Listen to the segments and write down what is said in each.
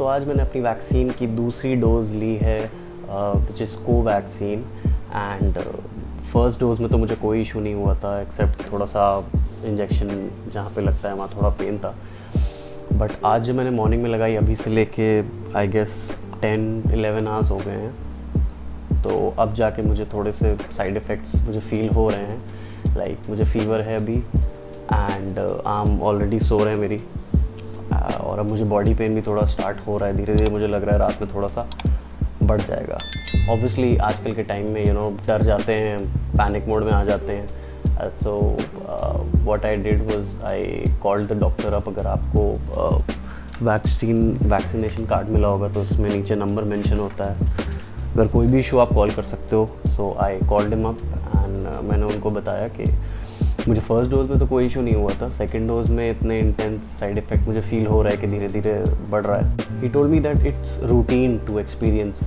तो आज मैंने अपनी वैक्सीन की दूसरी डोज़ ली है which is Covaxin. And first dose में तो मुझे कोई इशू नहीं हुआ था एक्सेप्ट थोड़ा सा इंजेक्शन जहाँ पे लगता है वहाँ थोड़ा पेन था। बट आज जो मैंने मॉर्निंग में लगाई अभी से लेके आई गेस 10-11 आवर्स हो गए हैं, तो अब जाके मुझे थोड़े से साइड इफ़ेक्ट्स मुझे फ़ील हो रहे हैं। लाइक मुझे फ़ीवर है अभी एंड आर्म ऑलरेडी सो रहे हैं मेरी, और अब मुझे बॉडी पेन भी थोड़ा स्टार्ट हो रहा है धीरे धीरे। मुझे लग रहा है रात में थोड़ा सा बढ़ जाएगा। ऑब्वियसली आजकल के टाइम में डर जाते हैं, पैनिक मोड में आ जाते हैं। So what I did was I called the doctor up. अगर आपको वैक्सीनेशन कार्ड मिला होगा तो उसमें नीचे नंबर मेंशन होता है, अगर कोई भी इशू आप कॉल कर सकते हो। So I called him up and मैंने उनको बताया कि मुझे फर्स्ट डोज़ में तो कोई इशू नहीं हुआ था, सेकंड डोज़ में इतने इंटेंस साइड इफ़ेक्ट मुझे फ़ील हो रहा है कि धीरे धीरे बढ़ रहा है। He told me that it's routine to experience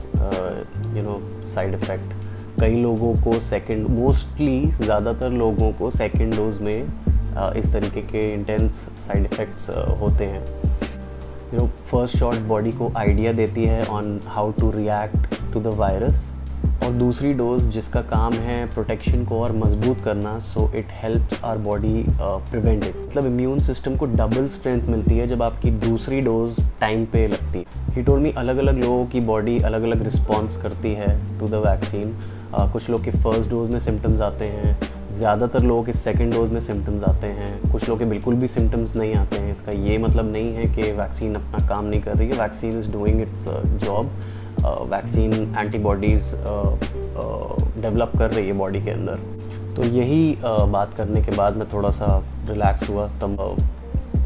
side effect. कई लोगों को मोस्टली ज़्यादातर लोगों को सेकंड डोज़ में इस तरीके के इंटेंस साइड इफ़ेक्ट्स होते हैं। फर्स्ट शॉट बॉडी को आइडिया देती है on how to react to the virus, और दूसरी डोज जिसका काम है प्रोटेक्शन को और मजबूत करना। So it helps our body prevent it. मतलब इम्यून सिस्टम को डबल स्ट्रेंथ मिलती है जब आपकी दूसरी डोज टाइम पे लगती है। ही टोल्ड मी अलग अलग लोगों की बॉडी अलग अलग रिस्पॉन्स करती है टू द वैक्सीन। कुछ लोग के फर्स्ट डोज में सिम्टम्स आते हैं, ज़्यादातर लोगों के सेकेंड डोज में सिम्टम्स आते हैं, कुछ लोग के बिल्कुल भी सिम्टम्स नहीं आते हैं। इसका ये मतलब नहीं है कि वैक्सीन अपना काम नहीं कर रही है। Vaccine is doing it's job. Vaccine antibodies develop कर रही है बॉडी के अंदर। तो यही बात करने के बाद मैं थोड़ा सा रिलैक्स हुआ। तब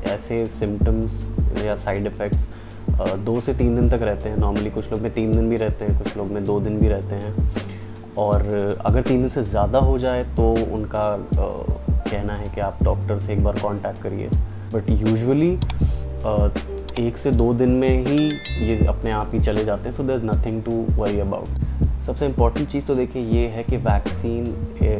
ऐसे सिम्टम्स या साइड इफ़ेक्ट्स 2 से 3 दिन तक रहते हैं नॉर्मली। कुछ लोग में 3 दिन भी रहते हैं, कुछ लोग में 2 दिन भी रहते हैं। और अगर 3 दिन से ज़्यादा हो जाए तो उनका कहना है कि आप डॉक्टर से एक बार कांटेक्ट करिए। बट यूजुअली 1 से 2 दिन में ही ये अपने आप ही चले जाते हैं। So there is nothing to worry about. सबसे इम्पॉर्टेंट चीज़ तो देखिए ये है कि vaccine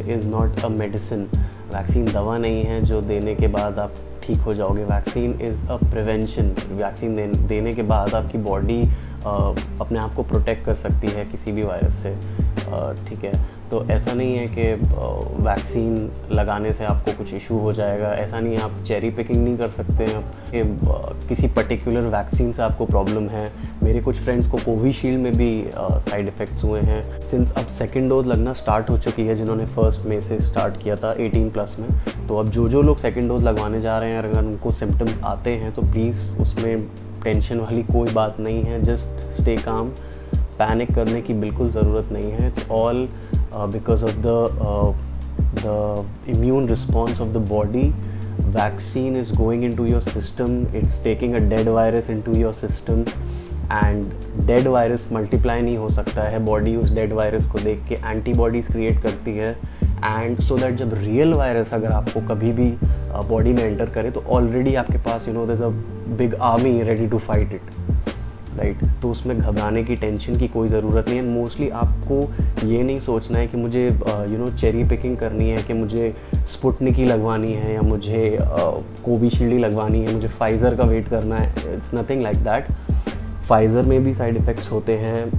is not a medicine. Vaccine दवा नहीं है जो देने के बाद आप ठीक हो जाओगे। Vaccine is a prevention. Vaccine देने के बाद आपकी बॉडी अपने आप को प्रोटेक्ट कर सकती है किसी भी वायरस से। ठीक है, तो ऐसा नहीं है कि वैक्सीन लगाने से आपको कुछ इशू हो जाएगा। ऐसा नहीं है, आप चेरी पिकिंग नहीं कर सकते हैं कि किसी पर्टिकुलर वैक्सीन से आपको प्रॉब्लम है। मेरे कुछ फ्रेंड्स को कोविशील्ड में भी साइड इफ़ेक्ट्स हुए हैं। सिंस अब सेकेंड डोज लगना स्टार्ट हो चुकी है, जिन्होंने फर्स्ट में से स्टार्ट किया था 18+ में, तो अब जो लोग सेकेंड डोज लगवाने जा रहे हैं अगर उनको सिम्टम्स आते हैं तो प्लीज़ उसमें टेंशन वाली कोई बात नहीं है। Just stay calm. पैनिक करने की बिल्कुल ज़रूरत नहीं है। It's all because of the immune response of the body. Vaccine is going into your system. It's taking a dead virus into your system, and dead virus multiply नहीं हो सकता है। बॉडी उस dead virus को देख के antibodies create करती है, एंड सो दैट जब रियल वायरस अगर आपको कभी भी बॉडी में एंटर करे तो ऑलरेडी आपके पास there is a big army ready to fight it, right. तो उसमें घबराने की, टेंशन की कोई ज़रूरत नहीं है। मोस्टली आपको ये नहीं सोचना है कि मुझे चेरी पिकिंग करनी है, कि मुझे स्पुटनिक ही लगवानी है या मुझे कोविशील्ड ही लगवानी है, मुझे फाइज़र का वेट करना है। It's nothing like that. Pfizer में भी साइड इफ़ेक्ट्स होते हैं,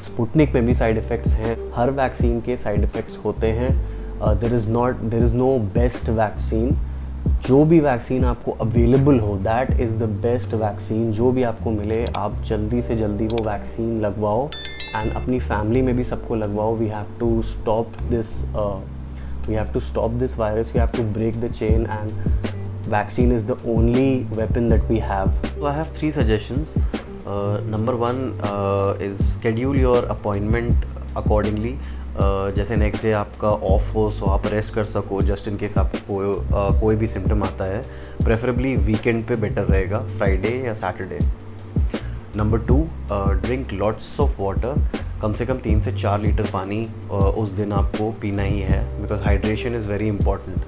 स्पुटनिक में भी साइड इफ़ेक्ट्स हैं। हर वैक्सीन के साइड इफ़ेक्ट्स होते हैं। There is no best vaccine. जो भी वैक्सीन आपको अवेलेबल हो that is the best vaccine. जो भी आपको मिले आप जल्दी से जल्दी वो वैक्सीन लगवाओ, एंड अपनी फैमिली में भी सबको लगवाओ। We have to stop this virus, we have to break the chain, and vaccine is the only weapon that we have. So I have 3 suggestions. Number 1 is schedule your appointment accordingly. जैसे next day आपका of हो सो आप rest कर सको, just in case आपको कोई भी symptom आता है। प्रेफरेबली वीकेंड पे बेटर रहेगा, फ्राइडे या Saturday. Number 2, drink lots of water. कम से कम 3 से 4 लीटर पानी उस दिन आपको पीना ही है, because hydration is very important.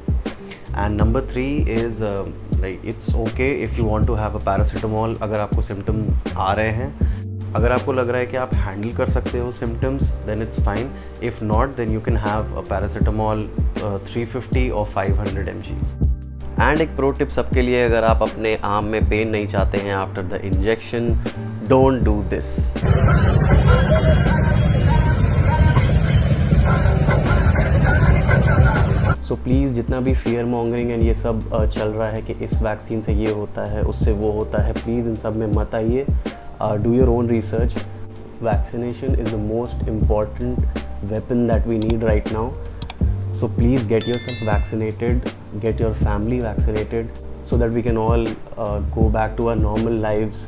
And number 3 is like it's okay if you want to have a paracetamol अगर आपको सिम्टम्स आ रहे हैं। अगर आपको लग रहा है कि आप हैंडल कर सकते हो symptoms, then it's fine. If not, then you can have a paracetamol 350 और 500 mg। एंड एक प्रो टिप सबके लिए, अगर आप अपने आर्म में पेन नहीं चाहते हैं after the injection, don't do this. So please, जितना भी फियर मॉन्गरिंग एंड ये सब चल रहा है कि इस वैक्सीन से ये होता है, उससे वो होता है, प्लीज़ इन सब में मत आइए। Do your own research. Vaccination is the most important weapon that we need right now. So please get yourself vaccinated, get your family vaccinated, so that we can all go back to our normal lives.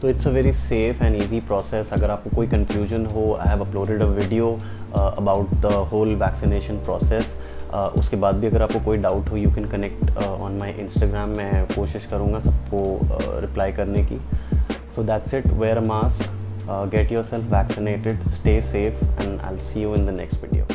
So it's a very safe and easy process. अगर आपको कोई confusion हो, I have uploaded a video about the whole vaccination process. उसके बाद भी अगर आपको कोई डाउट हो, you can connect on my Instagram. मैं कोशिश करूँगा सबको रिप्लाई करने की. So that's it. Wear a mask. Get yourself vaccinated, stay safe, and I'll see you in the next video.